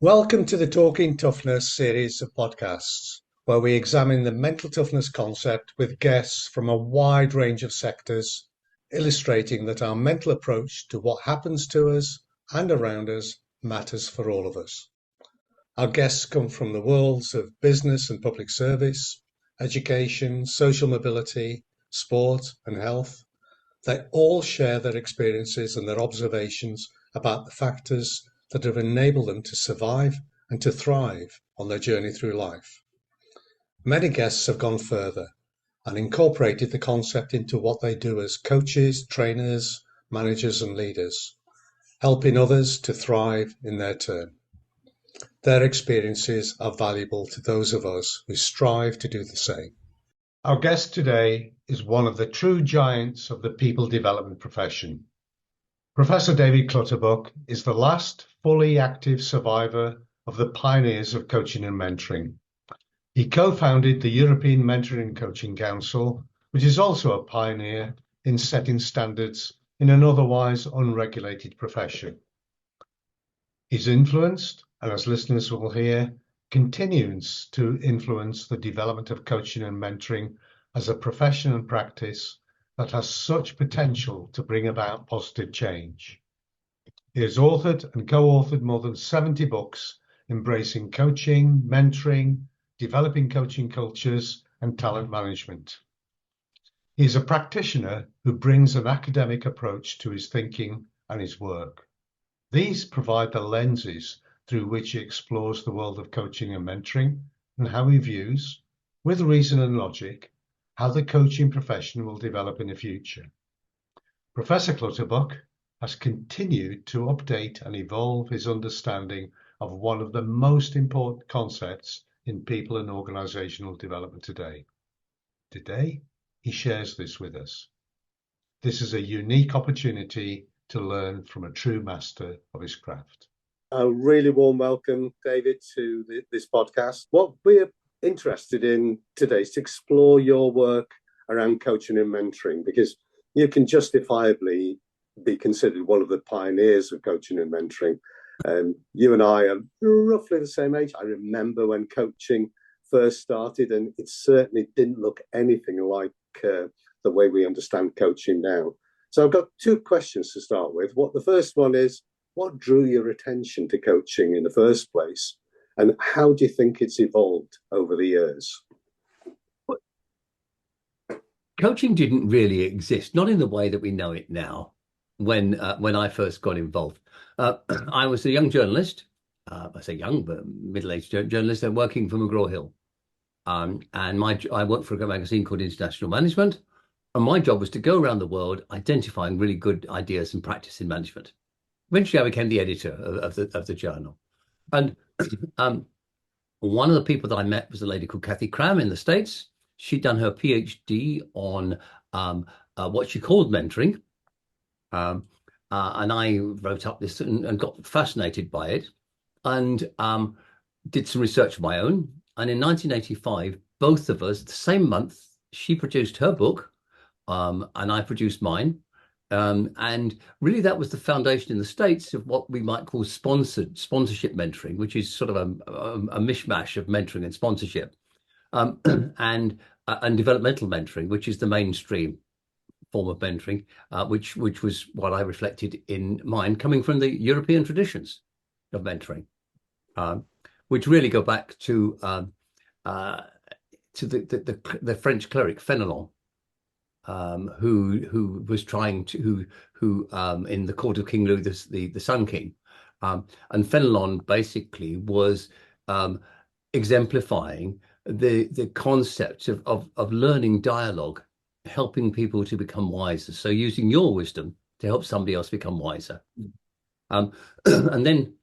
Welcome to the Talking Toughness series of podcasts, where we examine the mental toughness concept with guests from a wide range of sectors, illustrating that our mental approach to what happens to us and around us matters for all of us. Our guests come from the worlds of business and public service, education, social mobility, sport, and health. They all share their experiences and their observations about the factors that have enabled them to survive and to thrive on their journey through life. Many guests have gone further and incorporated the concept into what they do as coaches, trainers, managers, and leaders, helping others to thrive in their turn. Their experiences are valuable to those of us who strive to do the same. Our guest today is one of the true giants of the people development profession. Professor David Clutterbuck is the last fully active survivor of the pioneers of coaching and mentoring. He co-founded the European Mentoring and Coaching Council, which is also a pioneer in setting standards in an otherwise unregulated profession. He's influenced, and as listeners will hear, continues to influence the development of coaching and mentoring as a profession and practice that has such potential to bring about positive change. He has authored and co-authored more than 70 books embracing coaching, mentoring, developing coaching cultures, and talent management. He is a practitioner who brings an academic approach to his thinking and his work. These provide the lenses through which he explores the world of coaching and mentoring and how he views, with reason and logic, how the coaching profession will develop in the future. Professor Clutterbuck has continued to update and evolve his understanding of one of the most important concepts in people and organizational development today. Today, he shares this with us. This is a unique opportunity to learn from a true master of his craft. A really warm welcome, David, to this podcast. What we're interested in today is to explore your work around coaching and mentoring, because you can justifiably be considered one of the pioneers of coaching and mentoring. You and I are roughly the same age. I remember when coaching first started, and it certainly didn't look anything like the way we understand coaching now. So I've got two questions to start with. The first one is, what drew your attention to coaching in the first place? And how do you think it's evolved over the years? Coaching didn't really exist, not in the way that we know it now, when I first got involved. I was a young journalist, I say young, but middle-aged journalist, and working for McGraw-Hill. And I worked for a magazine called International Management, and my job was to go around the world identifying really good ideas and practice in management. Eventually, I became the editor of the journal. And one of the people that I met was a lady called Kathy Cram in the States. She'd done her PhD on what she called mentoring. And I wrote up this and got fascinated by it, and did some research of my own. And in 1985, both of us, the same month, she produced her book, and I produced mine. And really that was the foundation in the States of what we might call sponsorship mentoring, which is sort of a mishmash of mentoring and sponsorship, and developmental mentoring, which is the mainstream form of mentoring, which was what I reflected in mine, coming from the European traditions of mentoring, which really go back to the French cleric Fenelon, who was trying to in the court of King Louis the Sun King, and Fenelon basically was exemplifying the concept of learning dialogue, helping people to become wiser. So using your wisdom to help somebody else become wiser. And then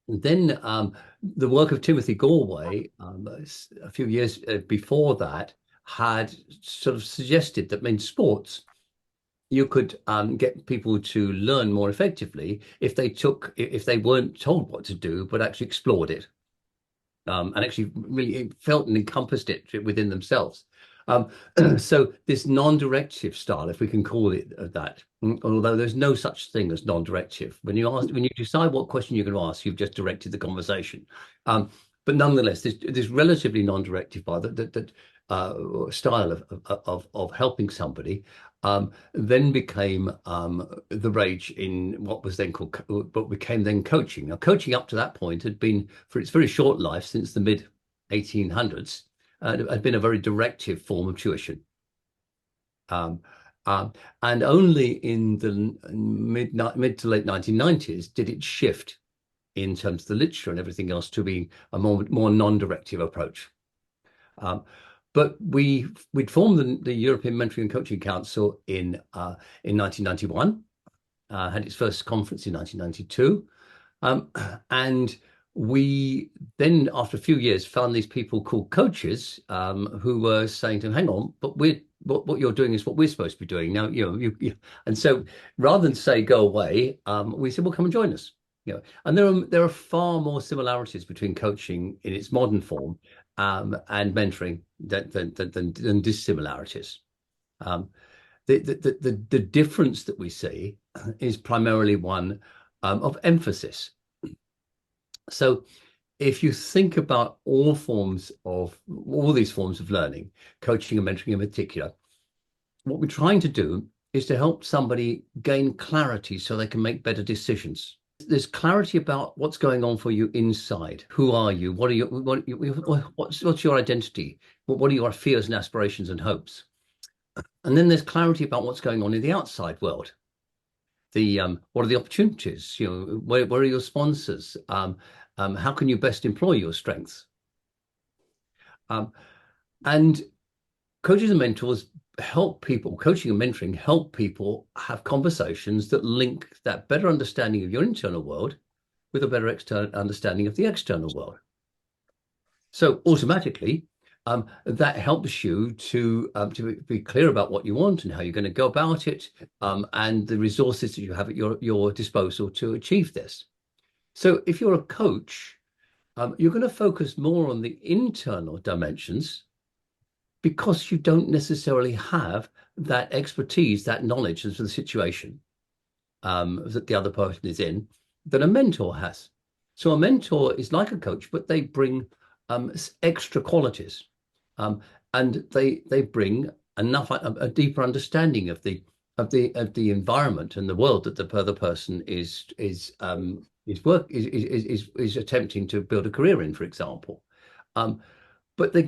the work of Timothy Galway, a few years before that, had sort of suggested that in sports, you could get people to learn more effectively if they weren't told what to do, but actually explored it, and actually really felt and encompassed it within themselves. Um, so this non-directive style, if we can call it that, although there's no such thing as non-directive. When you decide what question you're going to ask, you've just directed the conversation. But nonetheless, this relatively non-directive style of helping somebody then became the rage in what was then called, what became then coaching. Now, coaching up to that point had been, for its very short life, since the mid 1800s, had been a very directive form of tuition. Um, and only in the mid to late 1990s did it shift in terms of the literature and everything else to be a more non-directive approach. But we'd formed the European Mentoring and Coaching Council in 1991, had its first conference in 1992, and we then, after a few years, found these people called coaches who were saying to them, "Hang on, but what you're doing is what we're supposed to be doing now." And so rather than say go away, we said, "Well, come and join us." And there are far more similarities between coaching in its modern form and mentoring than dissimilarities. The difference that we see is primarily one of emphasis. So if you think about all these forms of learning, coaching and mentoring in particular, what we're trying to do is to help somebody gain clarity so they can make better decisions. There's clarity about what's going on for you inside. Who are you? What's your identity? What are your fears and aspirations and hopes? And then there's clarity about what's going on in the outside world. What are the opportunities? Where are your sponsors? How can you best employ your strengths? And coaches and mentors help people, coaching and mentoring help people have conversations that link that better understanding of your internal world with a better external understanding of the external world. So automatically, that helps you to be clear about what you want and how you're going to go about it, and the resources that you have at your disposal to achieve this. So if you're a coach, you're going to focus more on the internal dimensions because you don't necessarily have that expertise, that knowledge of the situation that the other person is in, that a mentor has. So a mentor is like a coach, but they bring extra qualities, and they bring a deeper understanding of the environment and the world that the other person is attempting to build a career in, for example. But they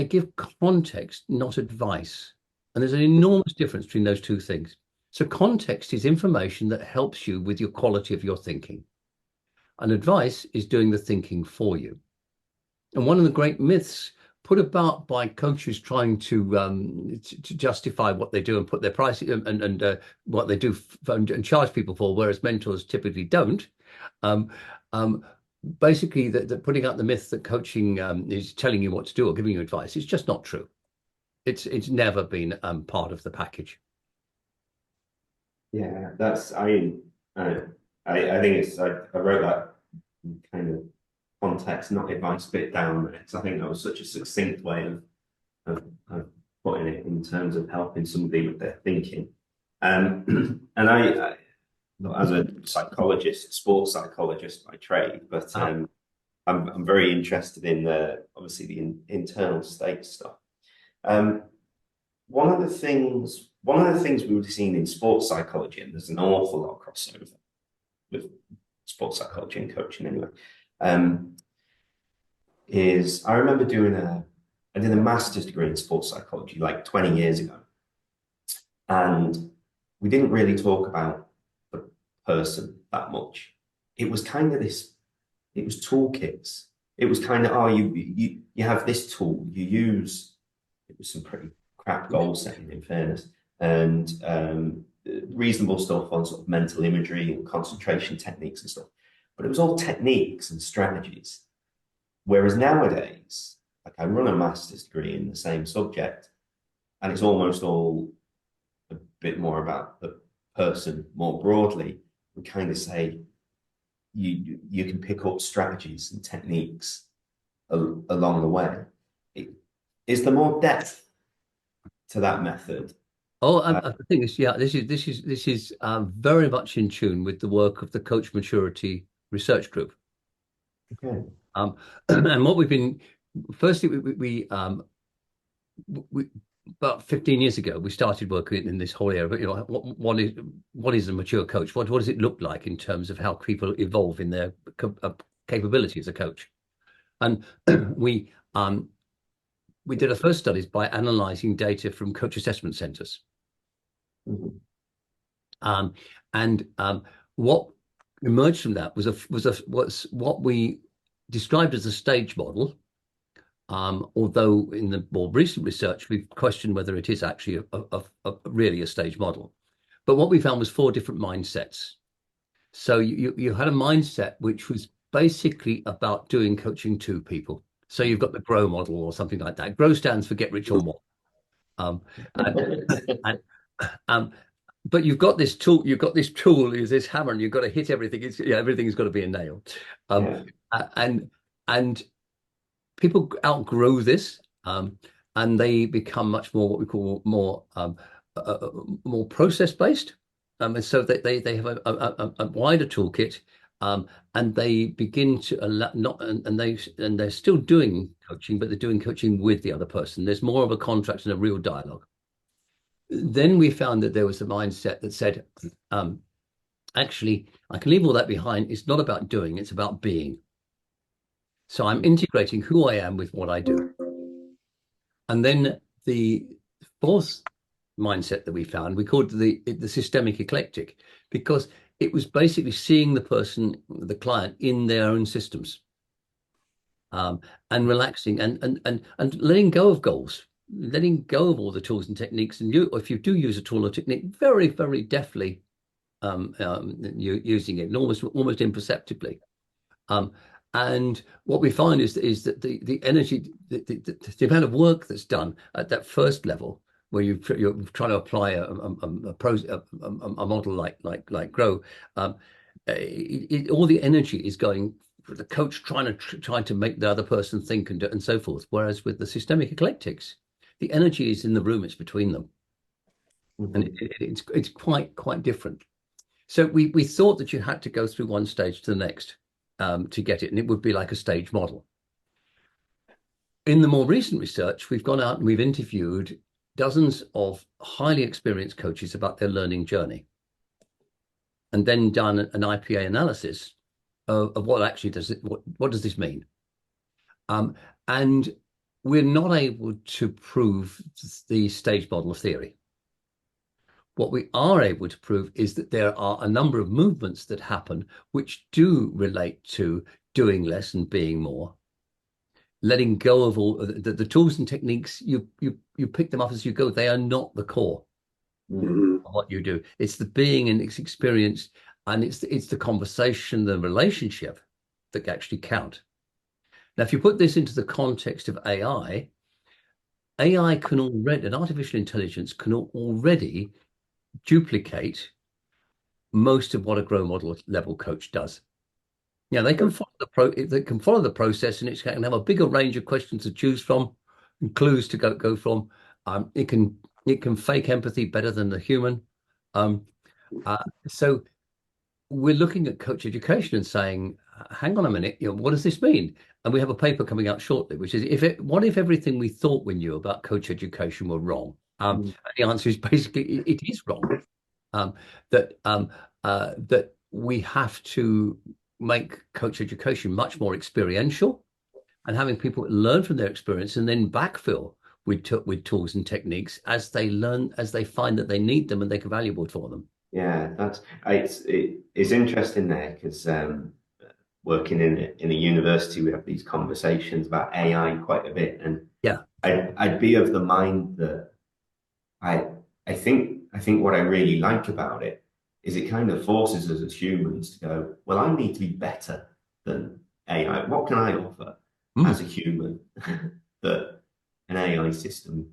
give context, not advice. And there's an enormous difference between those two things. So context is information that helps you with your quality of your thinking. And advice is doing the thinking for you. And one of the great myths put about by coaches trying to justify what they do and put their price and what they do and charge people for, whereas mentors typically don't. Basically, putting out the myth that coaching is telling you what to do or giving you advice. It's just not true. It's never been part of the package. Yeah, I think it's I wrote that kind of context, not advice bit down because I think that was such a succinct way of putting it in terms of helping somebody with their thinking. And I as a psychologist, sports psychologist by trade, but I'm very interested in obviously the internal state stuff. One of the things we would have seen in sports psychology, and there's an awful lot of crossover with sports psychology and coaching anyway, is I remember I did a master's degree in sports psychology like 20 years ago. And we didn't really talk about the person that much. It was kind of it was toolkits. It was kind of, you have this tool, you use, it was some pretty crap goal setting in fairness, and reasonable stuff on sort of mental imagery and concentration techniques and stuff. But it was all techniques and strategies. Whereas nowadays, like I run a master's degree in the same subject, and it's almost all a bit more about the person more broadly. We kind of say you can pick up strategies and techniques along the way. is there more depth to that method? Oh, I think this is very much in tune with the work of the Coach Maturity Research Group. Okay. And what we've been, firstly, we about 15 years ago, we started working in this whole area. But, what is a mature coach? What does it look like in terms of how people evolve in their capability as a coach? And we did our first studies by analyzing data from coach assessment centers. Mm-hmm. What emerged from that was what we described as a stage model. Although in the more recent research, we've questioned whether it is actually really a stage model. But what we found was 4 different mindsets. So you had a mindset which was basically about doing coaching to people. So you've got the GROW model or something like that. GROW stands for get rich or more. But you've got this tool, is this hammer, and you've got to hit everything. Everything's got to be a nail. And people outgrow this, and they become much more what we call more process-based. And so they have a wider toolkit, and they begin to and they're still doing coaching, but they're doing coaching with the other person. There's more of a contract and a real dialogue. Then we found that there was a mindset that said, actually, I can leave all that behind. It's not about doing, it's about being. So I'm integrating who I am with what I do. And then the 4th mindset that we found, we called the systemic eclectic, because it was basically seeing the person, the client, in their own systems, and relaxing and letting go of goals, letting go of all the tools and techniques. And if you do use a tool or technique, very, very deftly using it, and almost imperceptibly. And what we find is that the energy, the amount of work that's done at that first level, where you're trying to apply a model like GROW, all the energy is going for the coach trying to make the other person think and so forth. Whereas with the systemic eclectics, the energy is in the room; it's between them, and it's quite different. So we thought that you had to go through one stage to the next to get it, and it would be like a stage model. In the more recent research, we've gone out and we've interviewed dozens of highly experienced coaches about their learning journey, and then done an IPA analysis of what actually what does this mean? And we're not able to prove the stage model theory. What we are able to prove is that there are a number of movements that happen which do relate to doing less and being more, letting go of all the tools and techniques. You pick them up as you go. They are not the core of what you do. It's the being and its experience, and it's the conversation, the relationship that actually count. Now, if you put this into the context of AI can already, and artificial intelligence can already duplicate most of what a GROW model level coach does. They can follow the process, and it can have a bigger range of questions to choose from and clues to go from. It can fake empathy better than the human. So we're looking at coach education and saying, hang on a minute, what does this mean? And we have a paper coming out shortly, which is what if everything we thought we knew about coach education were wrong? And the answer is basically it is wrong. That we have to make coach education much more experiential, and having people learn from their experience and then backfill with tools and techniques as they learn, as they find that they need them and they're valuable for them. Yeah, it's interesting there, because working in a university, we have these conversations about AI quite a bit, and I'd be of the mind that I think what I really like about it is it kind of forces us as humans to go, well, I need to be better than AI. What can I offer as a human that an AI system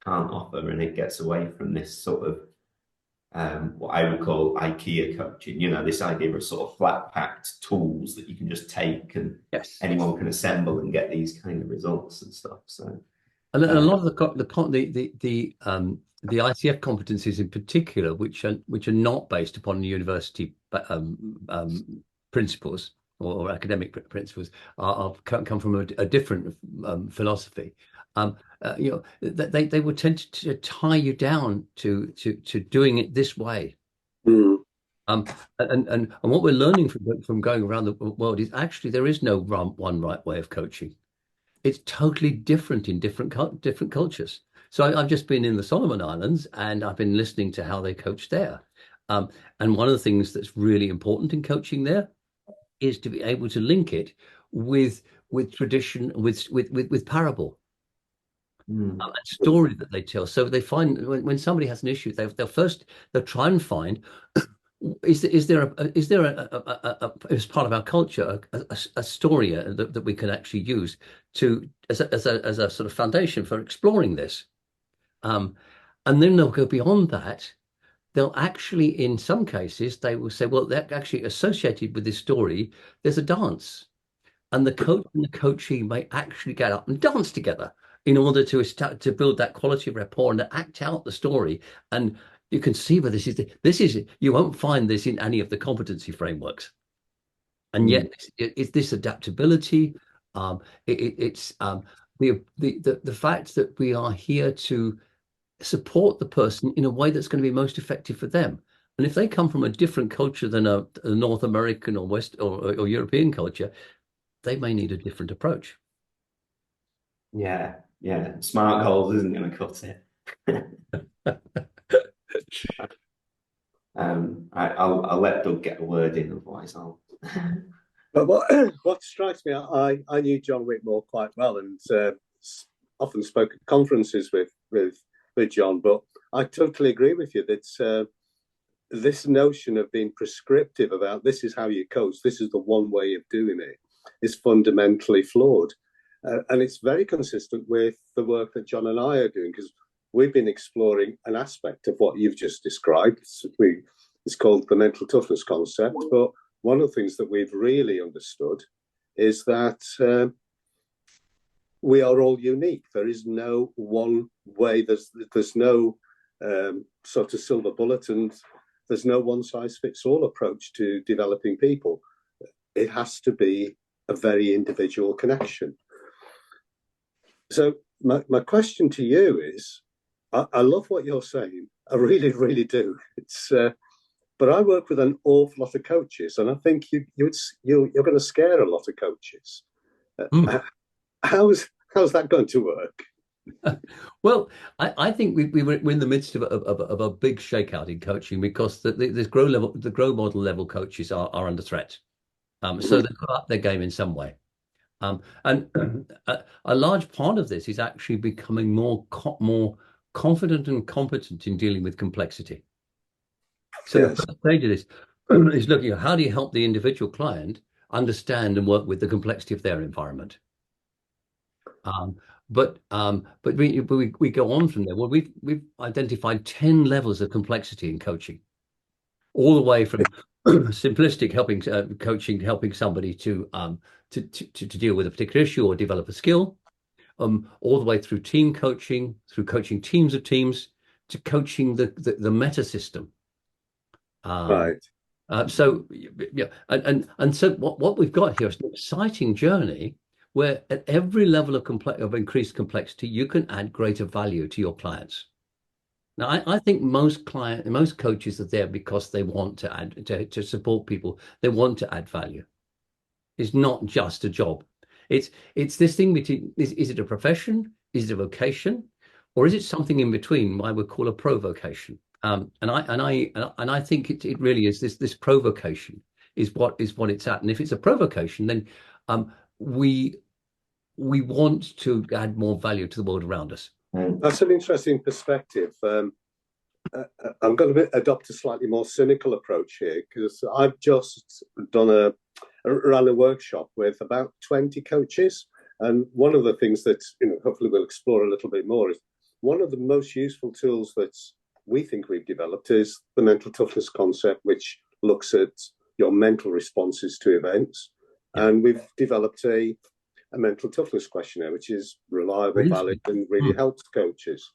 can't offer? And it gets away from this sort of what I would call IKEA coaching, this idea of sort of flat packed tools that you can just take and anyone can assemble and get these kind of results and stuff. So And a lot of the ICF competencies in particular, which are not based upon university principles or academic principles, come from a different philosophy. They would tend to tie you down to doing it this way. Mm. And what we're learning from going around the world is actually there is no one right way of coaching. It's totally different in different cultures. So I've just been in the Solomon Islands and I've been listening to how they coach there. And one of the things that's really important in coaching there is to be able to link it with tradition, with parable and story that they tell. So they find when somebody has an issue, they'll try and find is there as part of our culture a story that we can actually use to as a sort of foundation for exploring this, and then they'll go beyond that. They'll actually, in some cases, they will say, well, they're actually associated with this story. There's a dance, and the coach and the coachee may actually get up and dance together in order to build that quality of rapport and to act out the story. And you can see where this is you won't find this in any of the competency frameworks, and yet it's this adaptability. It's the fact that we are here to support the person in a way that's going to be most effective for them. And if they come from a different culture than a North American or West or European culture, they may need a different approach. Yeah, smart goals isn't going to cut it. I'll let Doug get a word in, otherwise I'll. But what strikes me, I knew John Whitmore quite well and often spoke at conferences with John, but I totally agree with you that this notion of being prescriptive about this is how you coach, this is the one way of doing it, is fundamentally flawed. And it's very consistent with the work that John and I are doing, because we've been exploring an aspect of what you've just described. It's called the mental toughness concept. But one of the things that we've really understood is that we are all unique. There is no one way. There's no sort of silver bullet, and there's no one size fits all approach to developing people. It has to be a very individual connection. So my question to you is, I love what you're saying. I really, really do. But I work with an awful lot of coaches, and I think you're going to scare a lot of coaches. How's that going to work? Well, I think we're in the midst of a big shakeout in coaching, because the grow model level coaches are under threat. So they've got up their game in some way. And a large part of this is actually becoming more confident and competent in dealing with complexity. So yes. The first stage of this is looking at how do you help the individual client understand and work with the complexity of their environment. But we go on from there. Well, we've identified 10 levels of complexity in coaching, all the way from simplistic coaching, helping somebody to deal with a particular issue or develop a skill, all the way through team coaching, through coaching teams of teams, to coaching the meta system. Right. So yeah, and so what we've got here is an exciting journey where at every level of increased complexity, you can add greater value to your clients. Now, I think most coaches are there because they want to add to support people. They want to add value. It's not just a job. It's this thing between is it a profession, is it a vocation, or is it something in between? I would call a provocation. And I think it really is this provocation is what it's at. And if it's a provocation, then we want to add more value to the world around us. That's an interesting perspective. I'm going to adopt a slightly more cynical approach here, because I've just ran a workshop with about 20 coaches, and one of the things that hopefully we'll explore a little bit more is one of the most useful tools that we think we've developed is the mental toughness concept, which looks at your mental responses to events. Yeah. And we've developed a mental toughness questionnaire, which is reliable, Really? valid, and really helps coaches.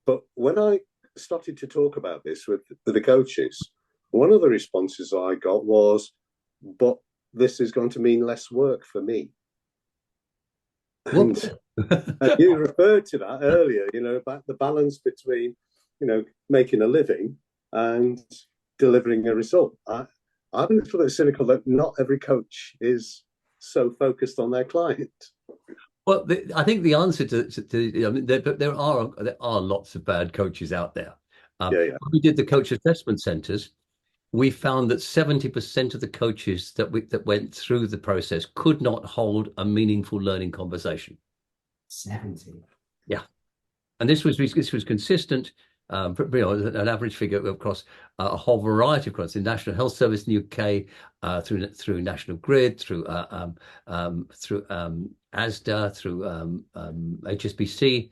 But when I started to talk about this with the coaches, one of the responses I got was, but this is going to mean less work for me. And you referred to that earlier, about the balance between, making a living and delivering a result. I'm a little bit cynical that not every coach is so focused on their client. Well, I think the answer I mean, there are lots of bad coaches out there. When we did the coach assessment centers, we found that 70% of the coaches that went through the process could not hold a meaningful learning conversation. 70. Yeah, and this was consistent. An average figure across a whole variety across the National Health Service in the UK, through National Grid, through ASDA, through HSBC,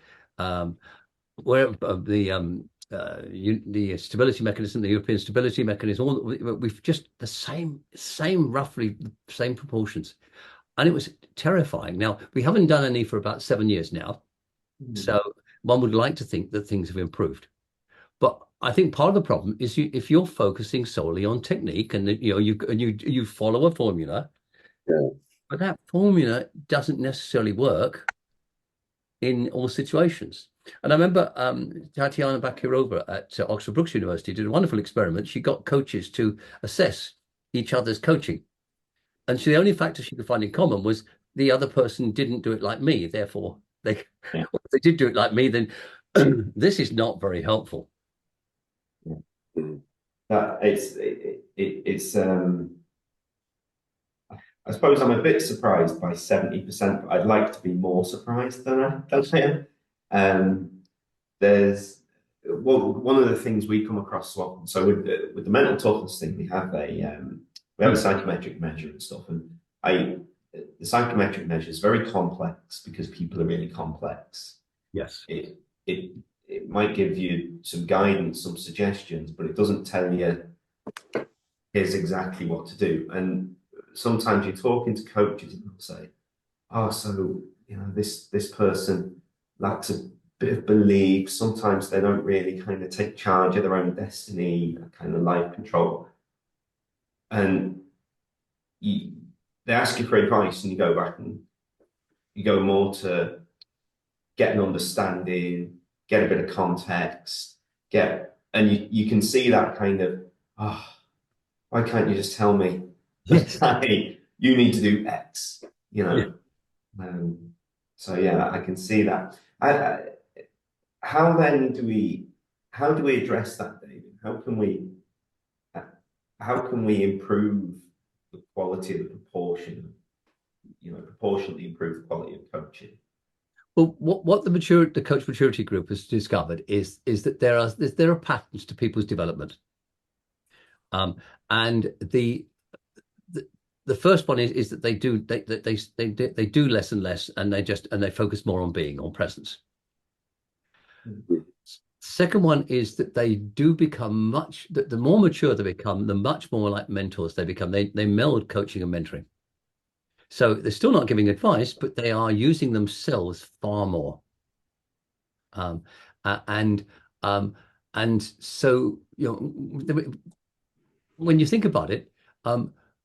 where the stability mechanism, the European stability mechanism, we've just the same roughly same proportions, and it was terrifying. Now we haven't done any for about 7 years now, so one would like to think that things have improved. But I think part of the problem is if you're focusing solely on technique and you follow a formula, but that formula doesn't necessarily work in all situations. And I remember Tatiana Bakirova at Oxford Brookes University did a wonderful experiment. She got coaches to assess each other's coaching. And the only factor she could find in common was the other person didn't do it like me. Therefore, if they did do it like me, then this is not very helpful. It's I suppose I'm a bit surprised by 70%, but I'd like to be more surprised than I am. There's one of the things we come across so often. So with the mental toughness thing, we have a psychometric measure and stuff, and the psychometric measure is very complex because people are really complex. Yes. It might give you some guidance, some suggestions, but it doesn't tell you here's exactly what to do. And sometimes you're talking to coaches and they'll say, "Oh, so this person lacks a bit of belief. Sometimes they don't really kind of take charge of their own destiny, kind of life control." And they ask you for advice, and you go back and you go more to get an understanding, get a bit of context, and you can see that kind of, why can't you just tell me, hey, you need to do X, so yeah, I can see that. How do we address that, David? How can we improve the quality of the proportion, proportionally improve the quality of coaching? Well, what the coach maturity group has discovered is that there are patterns to people's development, and the first one is that they do less and less, and they focus more on being, on presence. Second one is that they do become the more mature they become, the much more like mentors they become. They meld coaching and mentoring. So they're still not giving advice, but they are using themselves far more. And so when you think about it,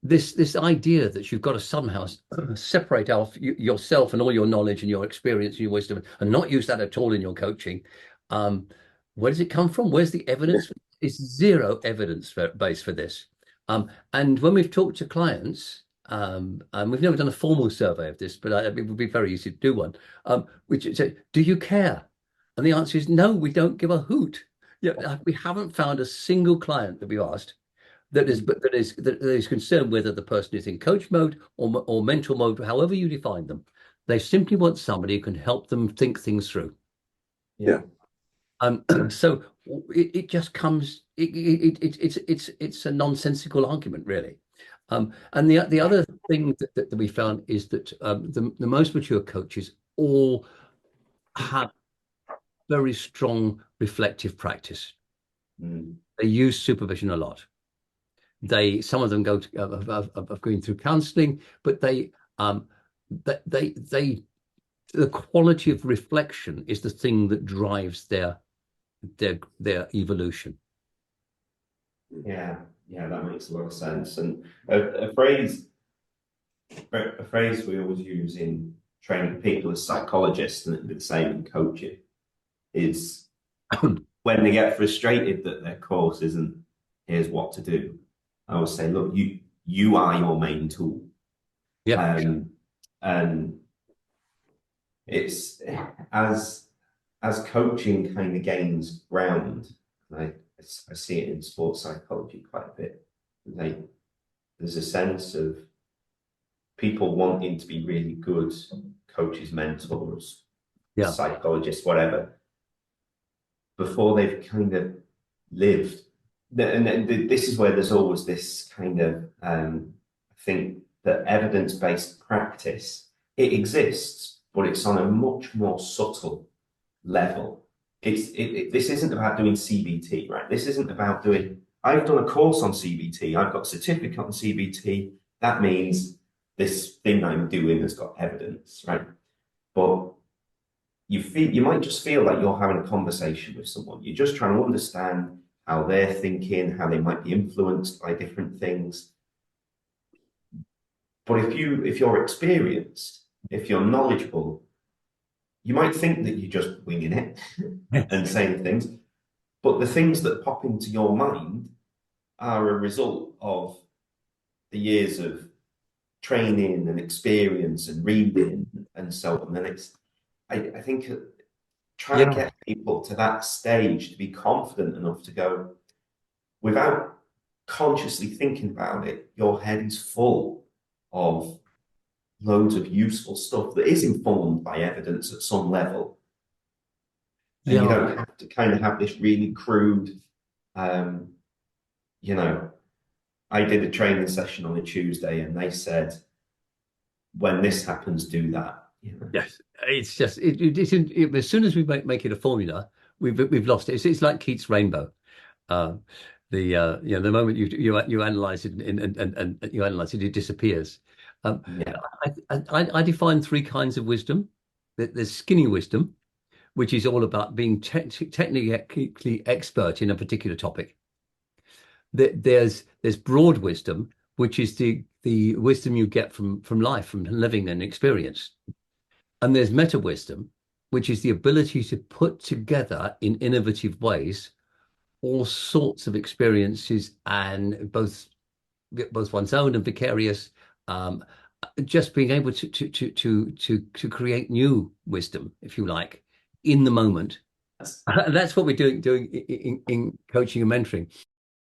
this idea that you've got to somehow separate out yourself and all your knowledge and your experience and your wisdom and not use that at all in your coaching, where does it come from? Where's the evidence? It's zero evidence base for this. And when we've talked to clients, and we've never done a formal survey of this, but it would be very easy to do one, which is, do you care? And the answer is no, we don't give a hoot. We haven't found a single client that we've asked that is concerned whether the person is in coach mode or mental mode, however you define them. They simply want somebody who can help them think things through. Yeah. So it just comes. It's a nonsensical argument, really. And the other thing that we found is that the most mature coaches all have very strong reflective practice. They use supervision a lot. Some of them go of going through counselling, but they the quality of reflection is the thing that drives their evolution. Yeah, that makes a lot of sense. And a phrase we always use in training people as psychologists, and it'd be the same in coaching, is when they get frustrated that their course isn't here's what to do. I always say, look, you are your main tool. Yeah. And it's as coaching kind of gains ground, I see it in sports psychology quite a bit. Like there's a sense of people wanting to be really good coaches, mentors, psychologists, whatever, before they've kind of lived. And this is where there's always this kind of, I think that evidence-based practice, it exists, but it's on a much more subtle level. This isn't about doing CBT, right? This isn't about doing, I've done a course on CBT, I've got a certificate on CBT, that means this thing I'm doing has got evidence, right? But you might just feel like you're having a conversation with someone. You're just trying to understand how they're thinking, how they might be influenced by different things. But if you're experienced, if you're knowledgeable, you might think that you're just winging it and saying things, but the things that pop into your mind are a result of the years of training and experience and reading and so on. And I think trying to get people to that stage to be confident enough to go, without consciously thinking about it, your head is full of loads of useful stuff that is informed by evidence at some level. And you don't have to kind of have this really crude, you know, I did a training session on a Tuesday and they said, when this happens, do that. You know? Yes, it's just as soon as we make it a formula, we've lost it. It's like Keats' rainbow. The moment you analyze it and you analyze it, it disappears. I define three kinds of wisdom. There's skinny wisdom, which is all about being technically expert in a particular topic. There's broad wisdom, which is the wisdom you get from life, from living and experience. And there's meta wisdom, which is the ability to put together in innovative ways all sorts of experiences, and both one's own and vicarious, just being able to create new wisdom, if you like, in the moment. That's what we're doing in coaching and mentoring.